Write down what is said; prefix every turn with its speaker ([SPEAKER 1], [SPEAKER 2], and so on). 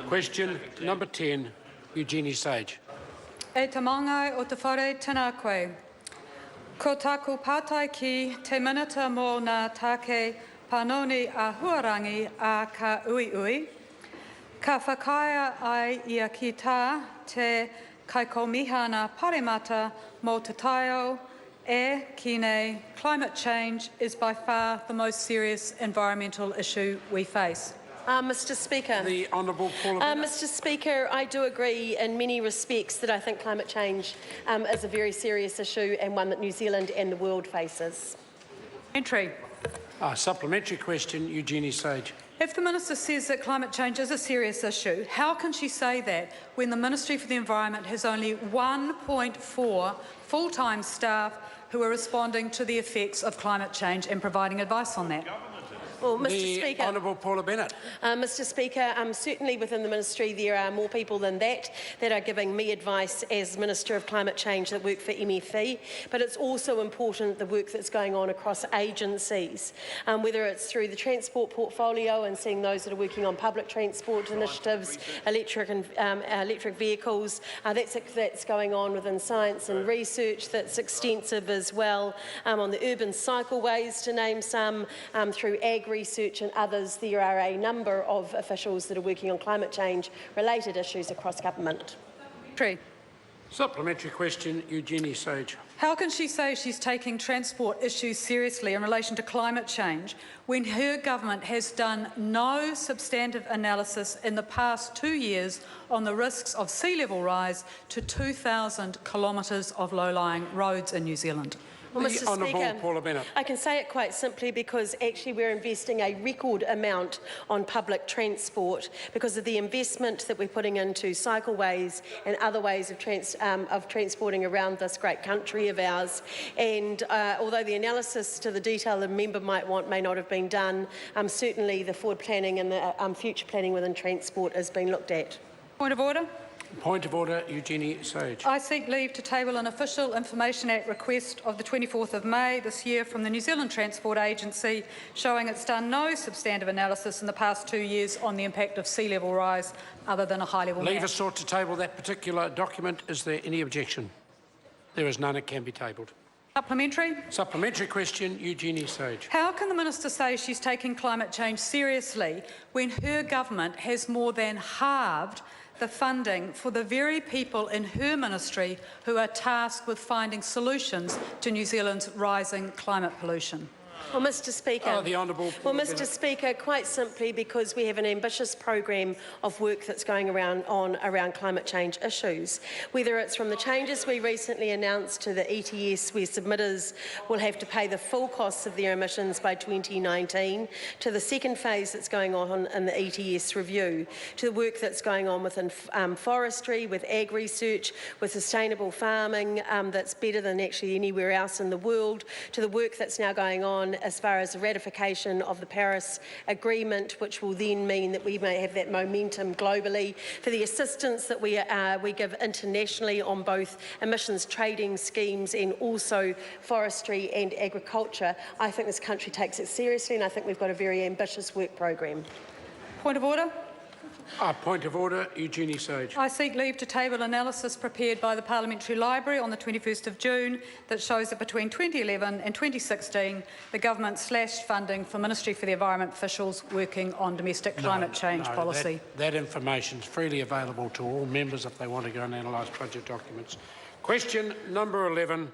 [SPEAKER 1] Question number 10, Eugenie Sage.
[SPEAKER 2] E te mangai o te whare tēnā koe. Ko tāku pātai ki te minita mō ngā take panoni a huarangi a ka ui. Ka whakaae ai ia ki tā Te Kaikōmihana Pāremata mō Te Taiao e ki nei, climate change is by far the most serious environmental issue we face.
[SPEAKER 3] Mr Speaker.
[SPEAKER 1] The Honourable Paula Bennett.
[SPEAKER 3] Mr Speaker, I do agree in many respects that I think climate change is a very serious issue and one that New Zealand and the world faces.
[SPEAKER 2] Entry.
[SPEAKER 1] Supplementary question, Eugenie Sage.
[SPEAKER 2] If the Minister says that climate change is a serious issue, how can she say that when the Ministry for the Environment has only 1.4 full-time staff who are responding to the effects of climate change and providing advice on that?
[SPEAKER 3] Well, Mr
[SPEAKER 1] The
[SPEAKER 3] Speaker,
[SPEAKER 1] Honourable Paula Bennett.
[SPEAKER 3] Mr Speaker, certainly within the Ministry there are more people than that are giving me advice as Minister of Climate Change that work for MFE, but it's also important the work that's going on across agencies, whether it's through the transport portfolio and seeing those that are working on public transport initiatives, electric vehicles, that's going on within science and research that's extensive as well, on the urban cycleways to name some, through ag research and others. There are a number of officials that are working on climate change related issues across government.
[SPEAKER 1] Supplementary question, Eugenie Sage.
[SPEAKER 2] How can she say she's taking transport issues seriously in relation to climate change when her government has done no substantive analysis in the past 2 years on the risks of sea level rise to 2,000 kilometres of low-lying roads in New Zealand?
[SPEAKER 3] Well,
[SPEAKER 1] The
[SPEAKER 3] Mr
[SPEAKER 1] Honourable
[SPEAKER 3] Speaker,
[SPEAKER 1] Paula Bennett.
[SPEAKER 3] I can say it quite simply because actually we're investing a record amount on public transport because of the investment that we're putting into cycleways and other ways of transporting around this great country of ours. And although the analysis to the detail the member might want may not have been done, certainly the forward planning and the future planning within transport has been looked at.
[SPEAKER 2] Point of order.
[SPEAKER 1] Point of order, Eugenie Sage.
[SPEAKER 2] I seek leave to table an Official Information Act request of the 24th of May this year from the New Zealand Transport Agency showing it's done no substantive analysis in the past 2 years on the impact of sea level rise other than a high-level map.
[SPEAKER 1] Leave is sought to table that particular document. Is there any objection? There is none. It can be tabled.
[SPEAKER 2] Supplementary.
[SPEAKER 1] Supplementary question, Eugenie Sage.
[SPEAKER 2] How can the Minister say she's taking climate change seriously when her government has more than halved the funding for the very people in her ministry who are tasked with finding solutions to New Zealand's rising climate pollution?
[SPEAKER 3] Well, Mr Speaker,
[SPEAKER 1] The Honourable
[SPEAKER 3] Mr Speaker, quite simply because we have an ambitious program of work that's going around climate change issues. Whether it's from the changes we recently announced to the ETS, where submitters will have to pay the full costs of their emissions by 2019, to the second phase that's going on in the ETS review, to the work that's going on within forestry, with ag research, with sustainable farming that's better than actually anywhere else in the world, to the work that's now going on as far as the ratification of the Paris Agreement, which will then mean that we may have that momentum globally, for the assistance that we give internationally on both emissions trading schemes and also forestry and agriculture. I think this country takes it seriously and I think we've got a very ambitious work program.
[SPEAKER 2] Point of order.
[SPEAKER 1] Point of order, Eugenie Sage.
[SPEAKER 2] I seek leave to table analysis prepared by the Parliamentary Library on the 21st of June that shows that between 2011 and 2016 the government slashed funding for Ministry for the Environment officials working on domestic climate change policy.
[SPEAKER 1] That information is freely available to all members if they want to go and analyse budget documents. Question number 11.